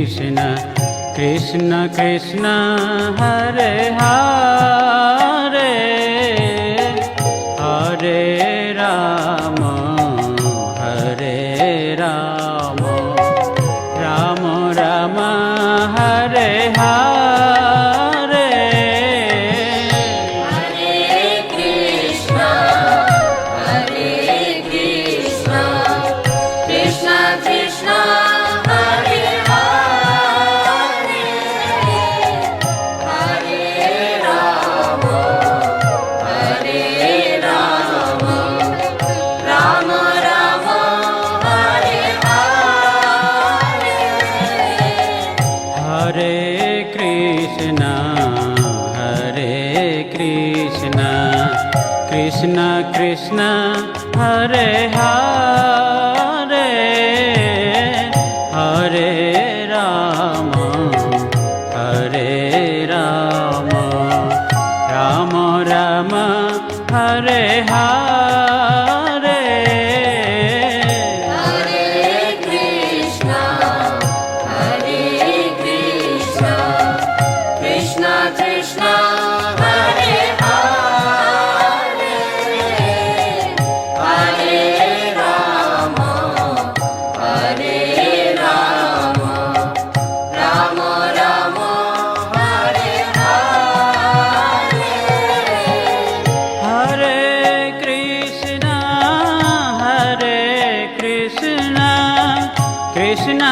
Krishna Krishna Krishna Hare Hare Hare Ram Hare Ram Ram Ram Hare Hare Krishna Krishna Hare Hare Hare Ram Ram Ram Hare Hare Krishna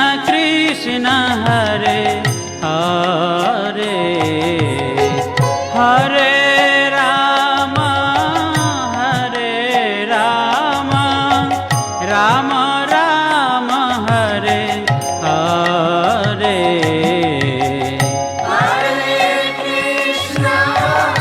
Krishna Hare Hare Hare Ram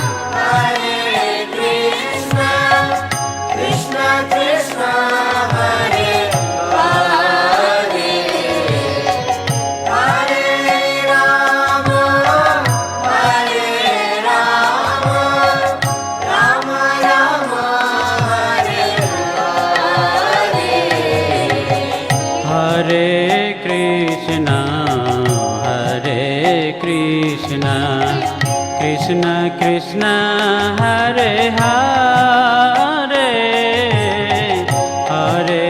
Ram Ram Hare Hare Krishna Krishna Hare Hare Hare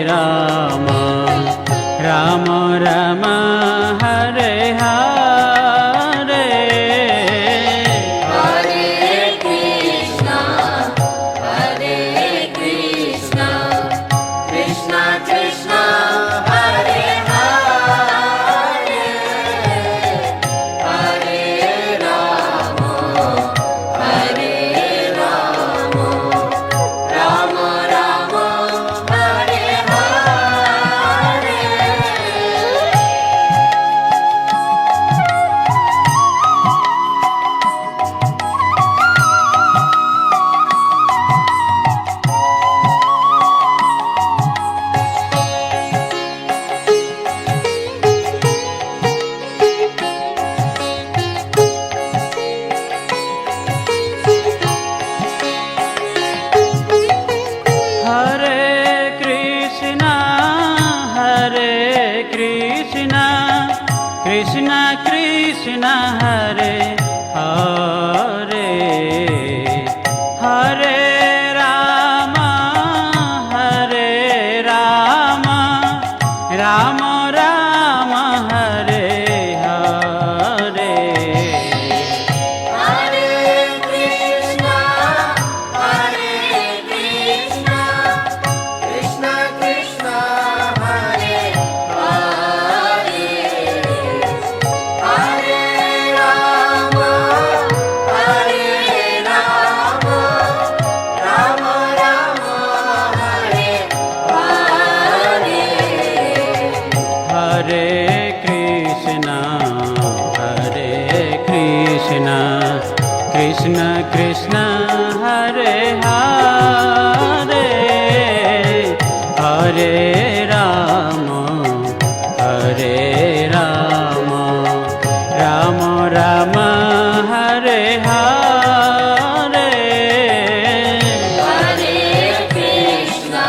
Ram Ram Ram Hare Hare Krishna Krishna Hare Hare Hare Ram Ram Ram Hare Hare Krishna Krishna Hare Hare Hare Ram Ram Ram Hare Hare Hare Krishna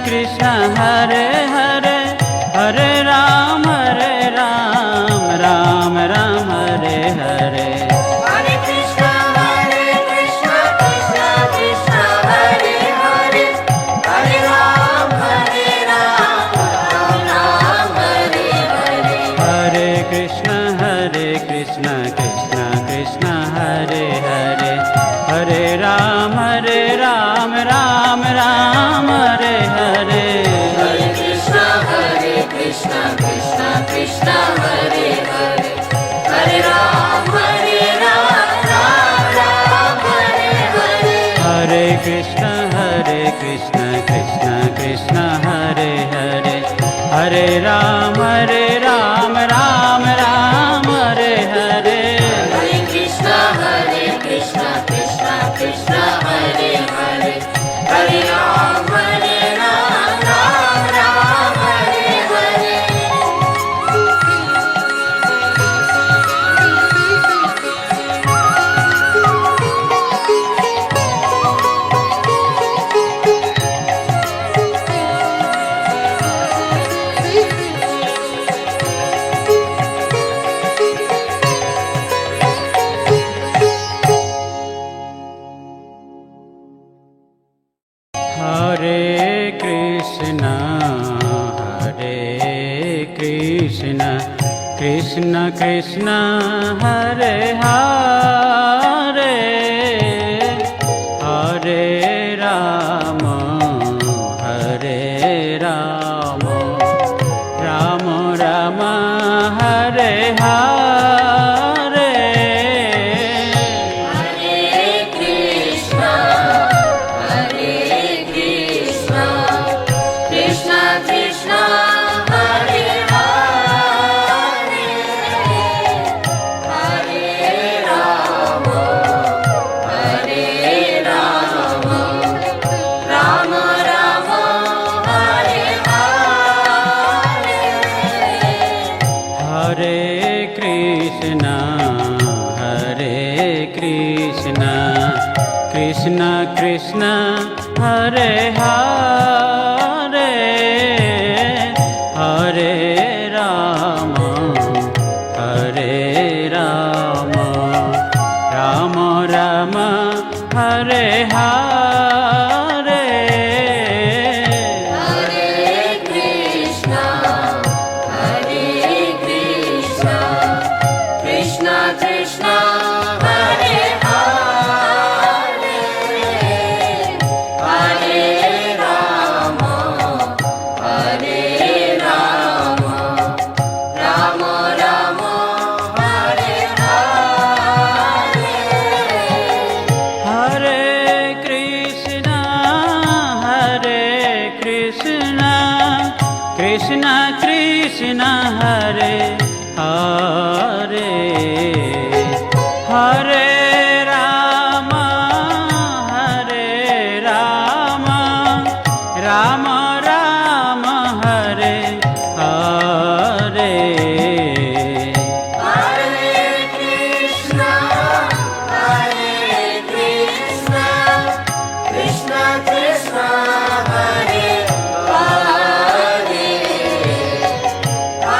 Krishna Hare Hare Hare Ram Ram Ram Hare Hare Hare Krishna, Krishna Krishna, Hare Hare, Hare Ram, Ram Ram, Hare Hare. Hare Krishna Krishna Krishna Hare Hare Hare Ram Ram Ram Hare Hare Hare Krishna, Krishna Krishna, Hare Hare, Hare Ram, Ram Ram, Hare Hare. Hare Krishna Krishna Krishna Hare Hare Hare Ram Ram Ram Hare Hare Hare Krishna, Krishna Krishna, Hare Hare, Hare Ram, Ram Ram, Hare Hare. Hare Krishna Krishna Krishna Hare Hare Hare Ram Ram Ram Hare Hare Hare Krishna, Krishna Krishna, Hare Hare, Hare Rama, Rama Rama, Hare Hare. Hare Krishna Krishna Krishna Hare Hare Hare Ram Ram Ram Hare Hare Hare Krishna, Krishna Krishna, Hare Hare, Hare Rama, Rama Rama, Hare Hare. Hare Krishna Krishna Krishna Hare Hare Hare Ram Ram Ram Hare Hare Hare Krishna, Krishna Krishna, Hare Hare, Hare Rama,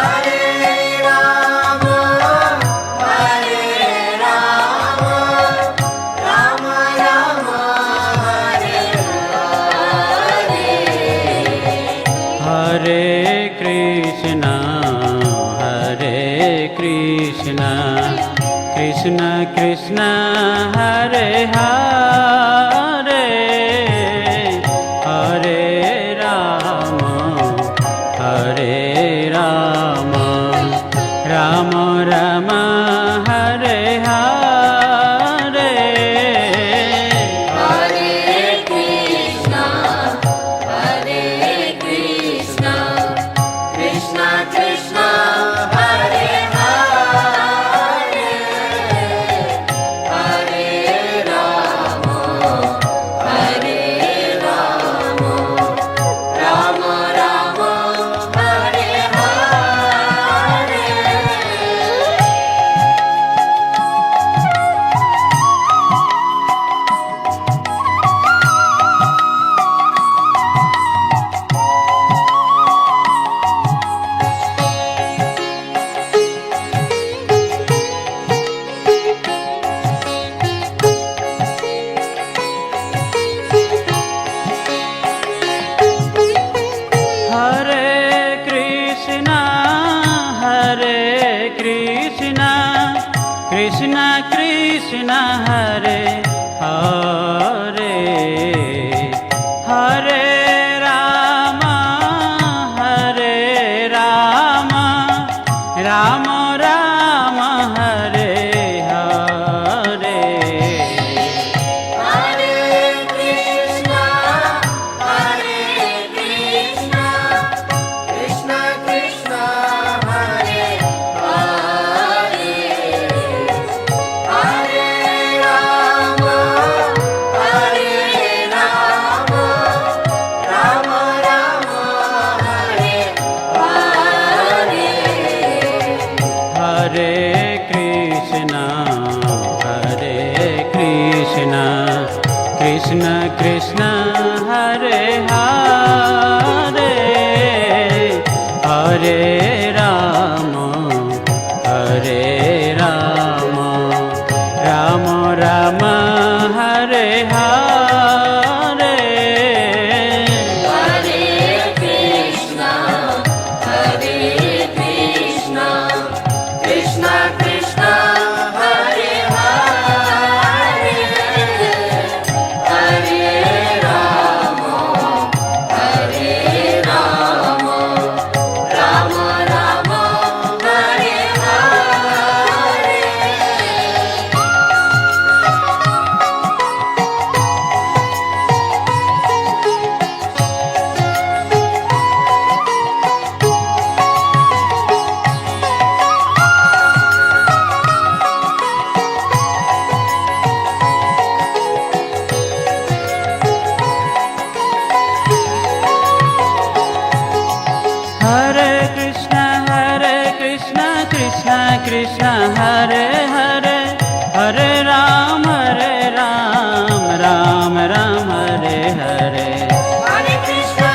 Rama Rama, Hare Hare. Hare Krishna Krishna Krishna Hare Hare Hare Ram Ram Ram Hare Hare Hare Krishna, Krishna Krishna, Hare Hare, Hare Rama, Hare Hare Hare Ram Hare Ram Ram Ram Hare Hare Hare Krishna, Krishna Krishna, Hare Hare, Hare Rama, Rama Rama, Hare Hare. Hare Krishna, Krishna Krishna, Hare Hare, Hare Rama, Rama Rama, Hare Hare. Hare Krishna, Krishna Krishna, Hare Hare, Hare Rama, Rama Rama, Hare Hare. Hare Krishna,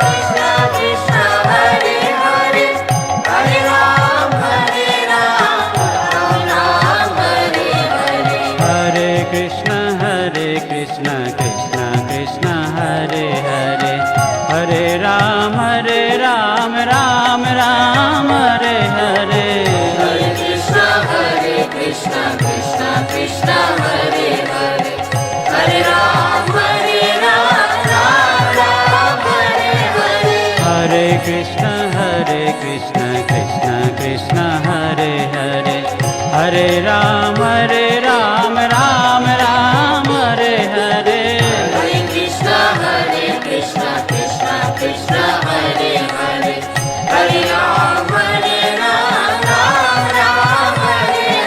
Krishna Krishna, Hare Hare, Hare Ram, Ram Ram, Hare Hare. Hare Krishna, Krishna Krishna, Hare Hare, Hare Ram, Ram Ram, Hare Hare. Hare Krishna, Krishna Krishna, Hare Hare, Hare Ram, Ram Ram, Hare Hare. Hare Krishna, Krishna Krishna, Hare Hare, Hare Ram, Ram Ram, Hare Hare. Hare Krishna, Krishna Krishna, Hare Hare, Hare Ram, Ram Ram, Hare Hare. Hare Krishna, Krishna Krishna, Hare Hare, Hare Ram, Ram Ram, Hare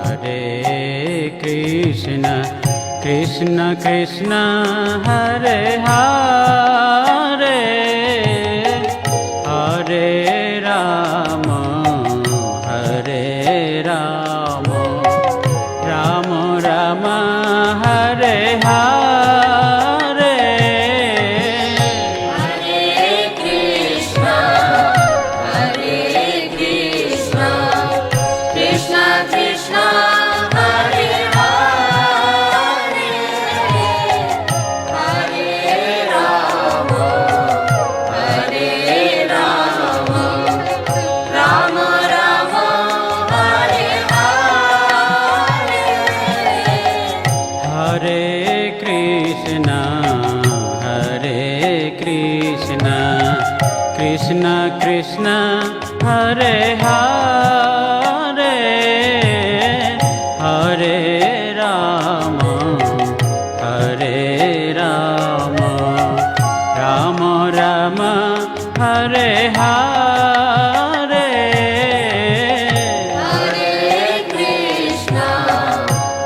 Hare. Hare Krishna, Krishna Krishna, Hare Hare, Hare Rama, Rama Rama, Hare Hare. Hare Krishna, Krishna Krishna, Hare Hare, Hare Rama, Rama Rama, Hare Hare. Hare Krishna, Krishna Krishna, Hare Hare, Hare Rama, Rama Rama, Hare Hare.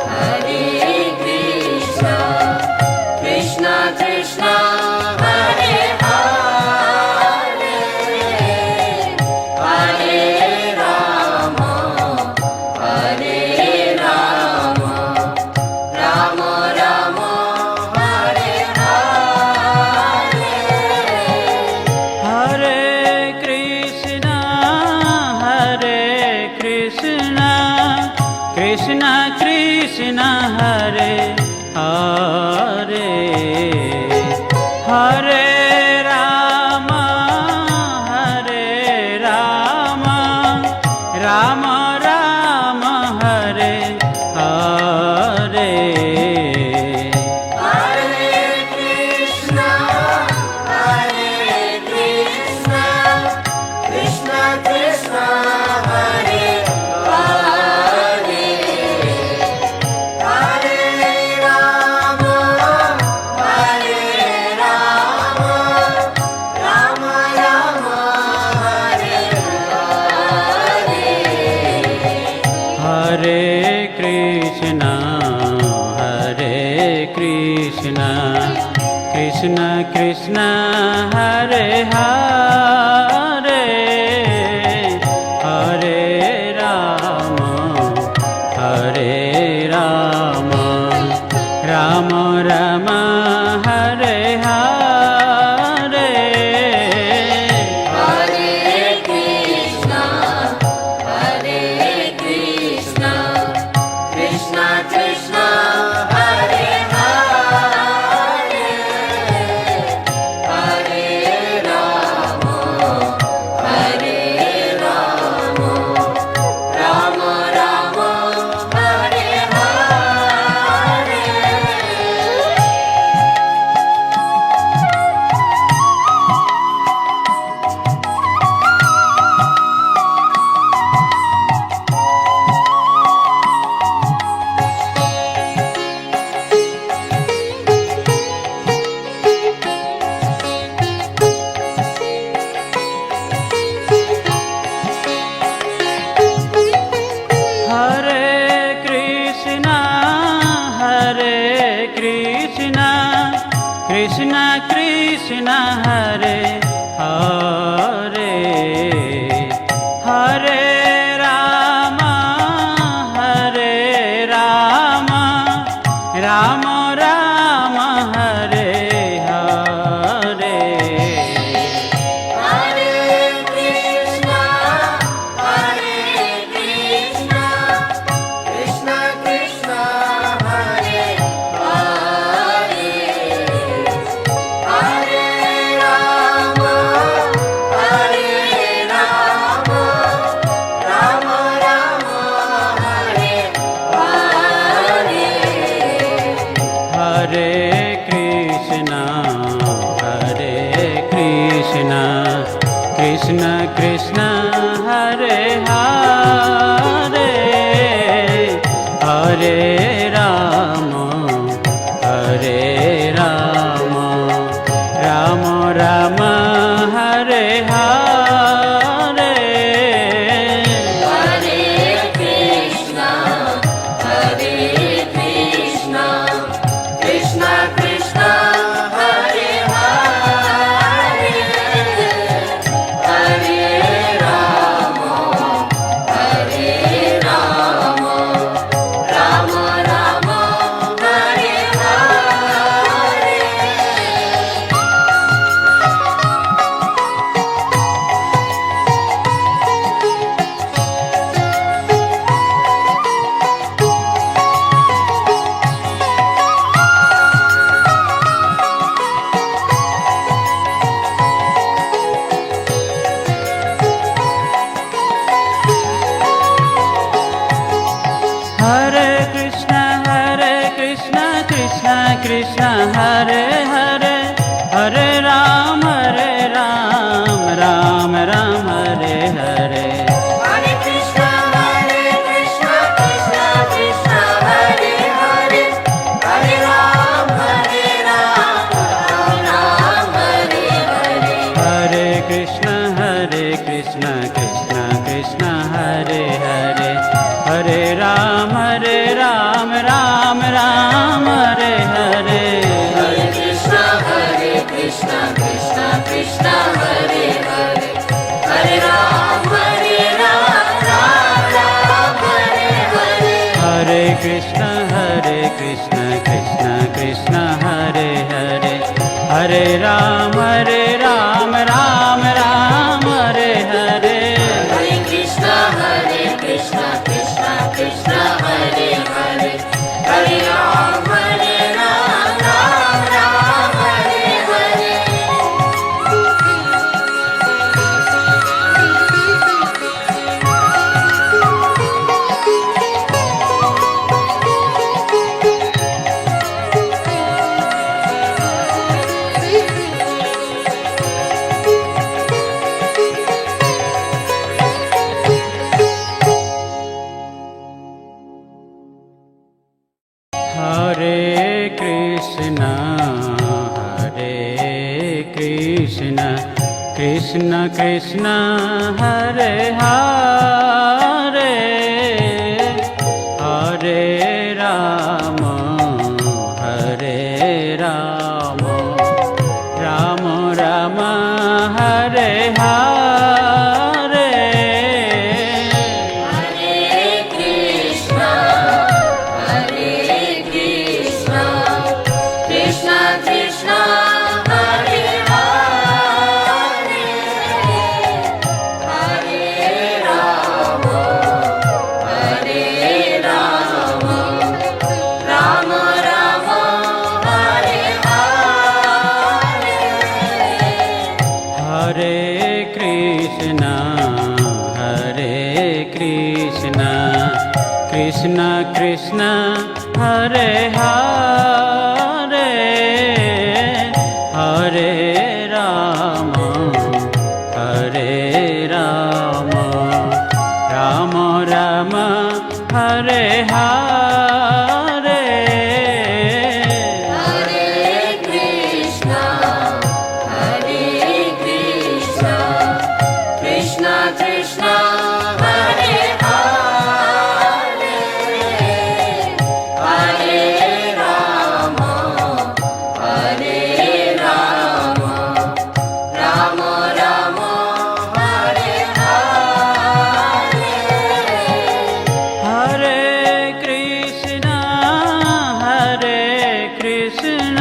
Hare Krishna, Krishna Krishna, Hare Hare, Hare Rama, Hare Ram Ram Ram Hare Hare. Hare Krishna, Krishna Krishna, Hare Hare, Hare Rama, Rama Rama, Hare Hare. Hare Krishna Krishna Krishna Hare Hare, Hare Ram Ram Ram Hare Hare. Hare Krishna, Krishna Krishna, Hare Hare, Hare Rama, Rama Rama, Hare Hare. Hare Krishna Krishna Krishna Hare Hare, Hare Ram Ram Ram Hare Hare. Hare Krishna, Krishna Krishna, Hare Hare, Hare Rama, Rama Rama, Hare Hare. Hare Krishna Krishna Krishna Hare Hare, Hare Ram Ram Ram Hare Hare. Hare Krishna, Krishna Krishna, Hare Hare, Hare Rama, Rama Rama, Hare Hare. Hare Krishna Krishna Krishna Hare Hare, Hare Ram Ram Hare Hare. Hare Krishna, Krishna Krishna, Hare Hare, Hare Ram, Ram Hare Hare. Hare Krishna Krishna Krishna Hare Hare, Hare Ram Ram Hare Hare. Hare Krishna, Krishna Krishna, Hare Hare, Hare Ram, Ram Hare Hare. Hare Krishna Krishna Krishna Hare Hare, Hare Ram Ram Hare Hare. Hare Krishna, Krishna Krishna, Hare Hare, Hare Ram, Ram Krishna Krishna Krishna Hare Hare Hare Ram Hare Ram Ram Ram Hare Hare Hare Krishna Krishna Krishna Hare Hare Hare Ram Ram Ram Hare Hare Hare Krishna Krishna Krishna Hare Hare Hare Ram Ram Ram Hare Hare Hare Krishna Krishna Krishna Hare Hare Hare Ram Ram Ram Hare Hare Hare Krishna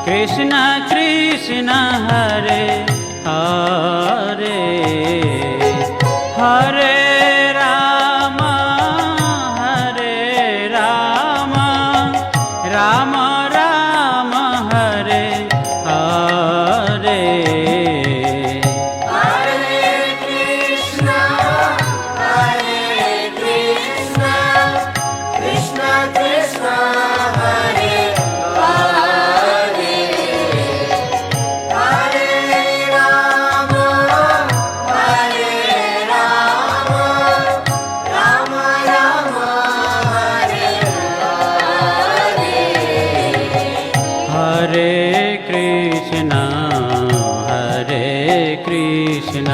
Krishna Krishna Hare Hare Hare Ram Ram Ram Hare Hare Hare Krishna Krishna Krishna Hare Hare Hare Ram Ram Ram Hare Hare Hare Krishna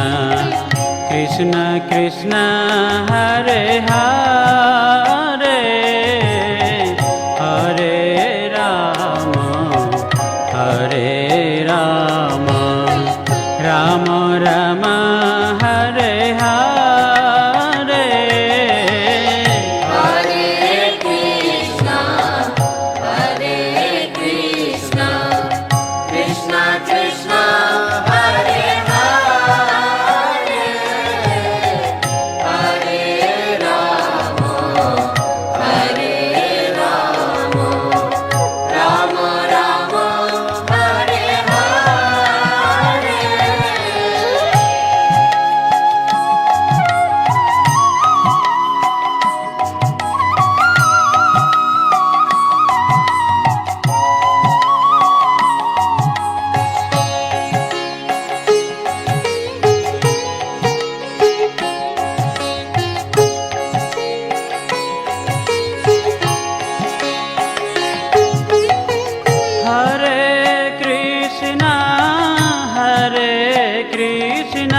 Krishna Krishna Hare Hare Hare Ram Ram Ram Hare Hare Hare Krishna Krishna Krishna Hare Hare Hare Ram Ram Ram Hare Hare Hare Krishna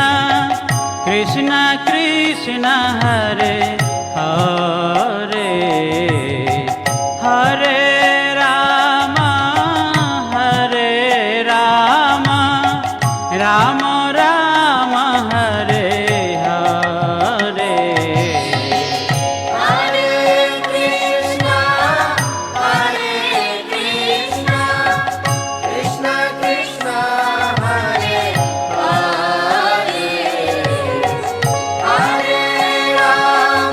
Krishna Krishna Hare Hare Hare Ram Ram Ram Hare Hare Hare Krishna Krishna Krishna Hare Hare Hare Ram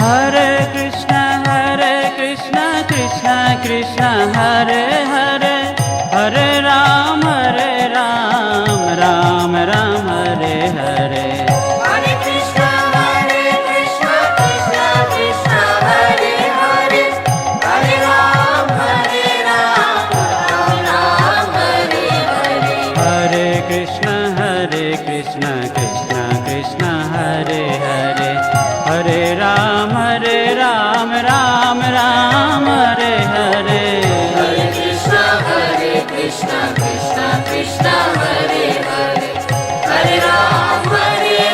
Hare Krishna, Krishna Krishna, Hare Hare, Hare Ram, Ram Ram, Hare Hare. Hare Krishna, Krishna Krishna, Hare Hare, Hare Ram, Ram Ram, Hare Hare. Hare Krishna, Krishna Krishna, Hare Hare, Hare Ram, Ram Ram, Hare Hare. Hare Krishna, Krishna Krishna, Hare Hare, Hare Ram,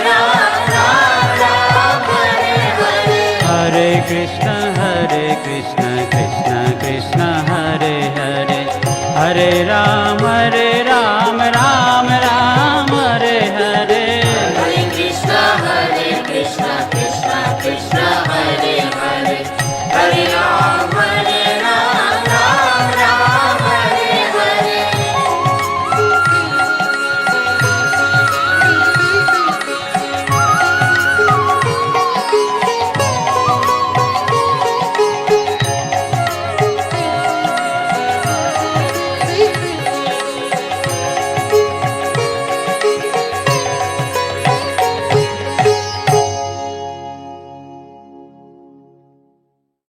Ram Ram, Hare Hare. Hare Krishna, Krishna Krishna, Hare Hare, Hare Ram, Ram